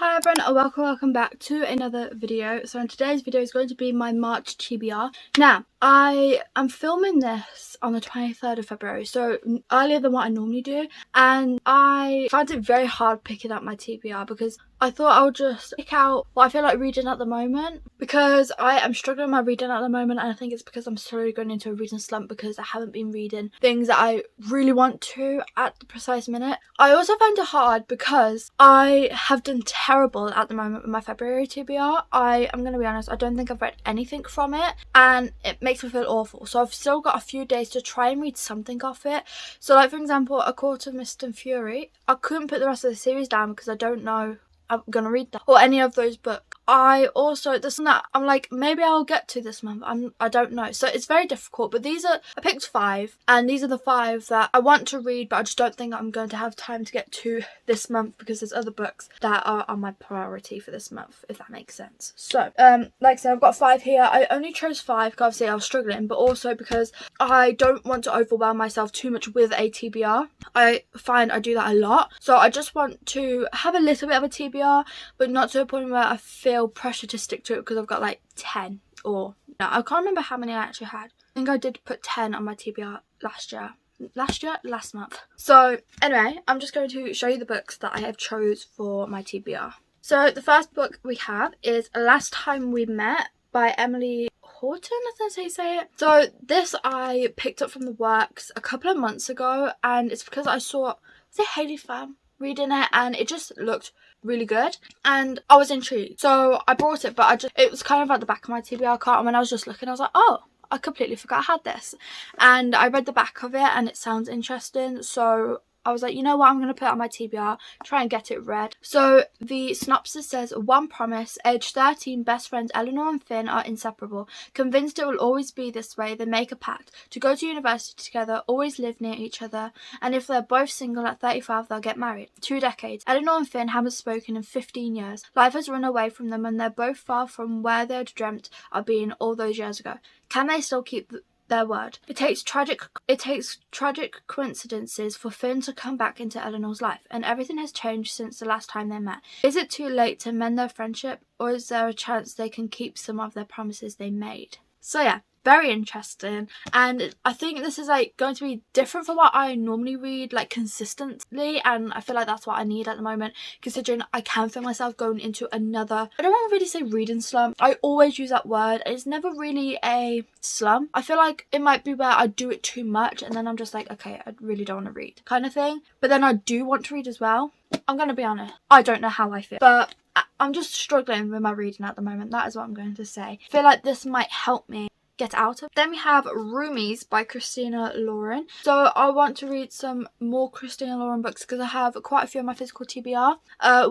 Hi everyone, and welcome back to another video. So in today's video is going to be my March TBR. Now, I am filming this on the 23rd of February, so earlier than what I normally do, and I found it very hard picking up my TBR because I thought I would just pick out what I feel like reading at the moment, because I am struggling with my reading at the moment, and I think it's because I'm slowly going into a reading slump because I haven't been reading things that I really want to at the precise minute. I also found it hard because I have done terrible at the moment with my February TBR. I'm going to be honest, I don't think I've read anything from it, and it makes me feel awful. So I've still got a few days to try and read something off it. So like for example, A Court of Mist and Fury, I couldn't put the rest of the series down because I don't know I'm gonna read that or any of those books. I also, this and that, I'm like, maybe I'll get to this month. I don't know. So it's very difficult, but I picked 5, and these are the 5 that I want to read, but I just don't think I'm going to have time to get to this month because there's other books that are on my priority for this month, if that makes sense. So, like I said, I've got 5 here. I only chose 5 because obviously I was struggling, but also because I don't want to overwhelm myself too much with a TBR. I find I do that a lot. So I just want to have a little bit of a TBR, but not to a point where I feel pressure to stick to it because I've got like 10 or no, I can't remember how many I actually had. I think I did put 10 on my TBR last month. So anyway, I'm just going to show you the books that I have chose for my TBR. So the first book we have is Last Time We Met by Emily Horton, I think that's how you say it. So this I picked up from the works a couple of months ago, and it's because I saw, was it Hayley Pham reading it, and it just looked really good and I was intrigued, so I brought it. But it was kind of at the back of my TBR cart, and when I was just looking I was like, oh, I completely forgot I had this, and I read the back of it and it sounds interesting, so I was like, you know what, I'm going to put it on my TBR, try and get it read. So the synopsis says, one promise, age 13, best friends Eleanor and Finn are inseparable. Convinced it will always be this way, they make a pact to go to university together, always live near each other, and if they're both single at 35, they'll get married. 2 decades. Eleanor and Finn haven't spoken in 15 years. Life has run away from them, and they're both far from where they'd dreamt of being all those years ago. Can they still keep their word? It takes tragic coincidences for Finn to come back into Eleanor's life, and everything has changed since the last time they met. Is it too late to mend their friendship, or is there a chance they can keep some of their promises they made? So yeah, very interesting, and I think this is like going to be different from what I normally read like consistently, and I feel like that's what I need at the moment, considering I can feel myself going into another, I don't want to really say reading slump. I always use that word, it's never really a slump. I feel like it might be where I do it too much and then I'm just like, okay, I really don't want to read kind of thing, but then I do want to read as well. I'm gonna be honest, I don't know how I feel, but I'm just struggling with my reading at the moment. That is what I'm going to say. I feel like this might help me get out of. Then we have Roomies by Christina Lauren. So I want to read some more Christina Lauren books because I have quite a few on my physical TBR.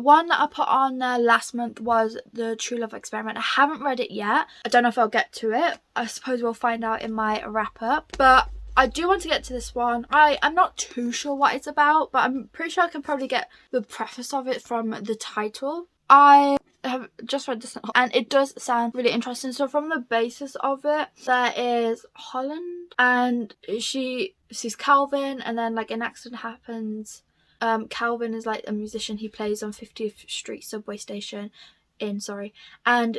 One that I put on there last month was The True Love Experiment. I haven't read it yet. I don't know if I'll get to it. I suppose we'll find out in my wrap up, but I do want to get to this one. I'm not too sure what it's about, but I'm pretty sure I can probably get the preface of it from the title. I have just read this and it does sound really interesting. So from the basis of it, there is Holland and she sees Calvin, and then like an accident happens. Calvin is like a musician, he plays on 50th Street subway station and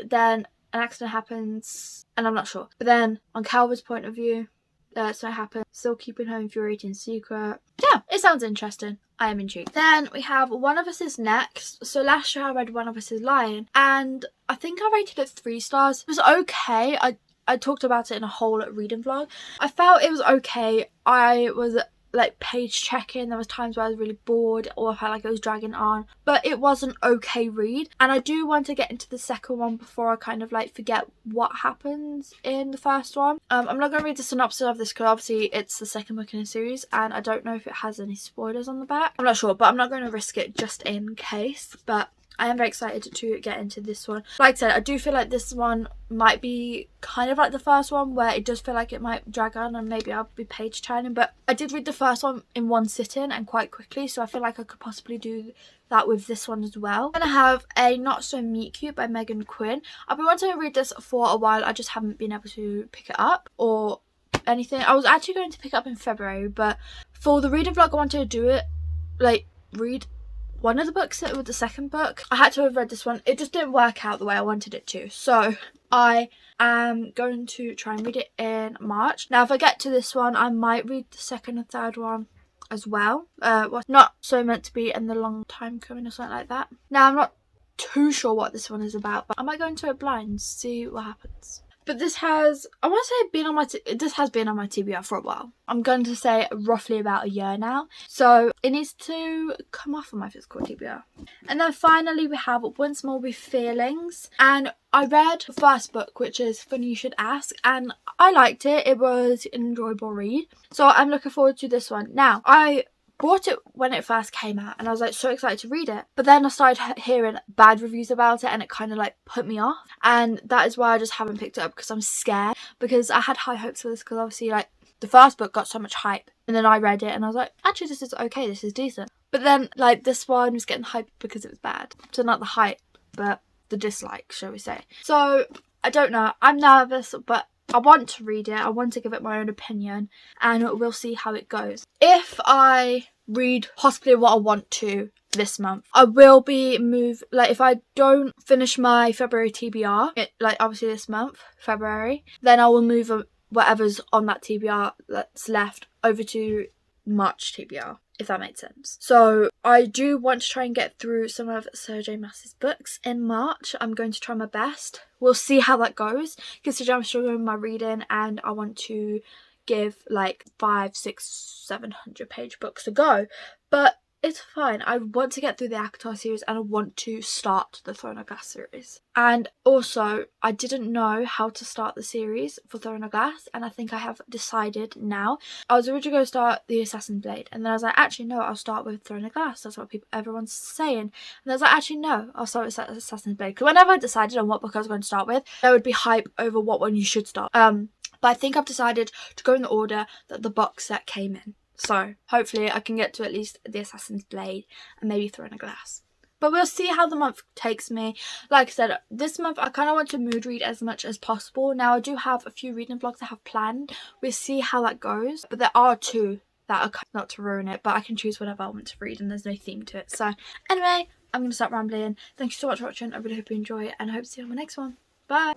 then an accident happens, and I'm not sure, but then on Calvin's point of view, so it happens, still keeping her infuriating secret. Yeah, it sounds interesting. I am intrigued. Then we have One of Us Is Next. So last year I read One of Us Is Lying, and I think I rated it 3 stars. It was okay. I talked about it in a whole reading vlog. I felt it was okay. I was like page checking. There was times where I was really bored or I felt like it was dragging on, but it was an okay read, and I do want to get into the second one before I kind of like forget what happens in the first one. I'm not going to read the synopsis of this because obviously it's the second book in a series and I don't know if it has any spoilers on the back. I'm not sure, but I'm not going to risk it just in case. But I am very excited to get into this one. Like I said, I do feel like this one might be kind of like the first one, where it does feel like it might drag on and maybe I'll be page turning, but I did read the first one in one sitting and quite quickly, so I feel like I could possibly do that with this one as well. Then I have A Not So Meet Cute by Megan Quinn. I've been wanting to read this for a while, I just haven't been able to pick it up or anything. I was actually going to pick it up in February, but for the reading vlog I wanted to do it, like read one of the books with the second book. I had to have read this one. It just didn't work out the way I wanted it to. So I am going to try and read it in March. Now, if I get to this one, I might read the second and third one as well. What's not so meant to be in the long time coming or something like that. Now, I'm not too sure what this one is about, but I might go into it blind, see what happens. But this has, I want to say, this has been on my TBR for a while. I'm going to say roughly about a year now. So it needs to come off of my physical TBR. And then finally we have Once More with Feelings. And I read the first book, which is Funny You Should Ask, and I liked it. It was an enjoyable read. So I'm looking forward to this one. Now, I bought it when it first came out and I was like so excited to read it, but then I started hearing bad reviews about it and it kind of like put me off, and that is why I just haven't picked it up, because I'm scared, because I had high hopes for this, because obviously like the first book got so much hype, and then I read it and I was like, actually this is okay, this is decent. But then like this one was getting hyped because it was bad, so not the hype but the dislike, shall we say. So I don't know, I'm nervous, but I want to read it, I want to give it my own opinion, and we'll see how it goes. If I read possibly what I want to this month, I will be like if I don't finish my February TBR, like obviously this month, February, then I will move whatever's on that TBR that's left over to March TBR, if that makes sense. So I do want to try and get through some of Sarah J Maas's books in March. I'm going to try my best. We'll see how that goes, considering I'm struggling with my reading and I want to give like 500, 600, 700 page books to go. But it's fine. I want to get through the ACOTAR series and I want to start the Throne of Glass series. And also, I didn't know how to start the series for Throne of Glass, and I think I have decided now. I was originally going to start the Assassin's Blade, and then I was like, actually no, I'll start with Throne of Glass. That's what everyone's saying. And I was like, actually no, I'll start with Assassin's Blade. Because whenever I decided on what book I was going to start with, there would be hype over what one you should start. But I think I've decided to go in the order that the box set came in. So hopefully I can get to at least the Assassin's Blade and maybe Throne of Glass. But we'll see how the month takes me. Like I said, this month I kind of want to mood read as much as possible. Now I do have a few reading vlogs I have planned. We'll see how that goes. But there are two that are not to ruin it, but I can choose whatever I want to read and there's no theme to it. So anyway, I'm going to stop rambling. Thank you so much for watching. I really hope you enjoy it and I hope to see you on my next one. Bye!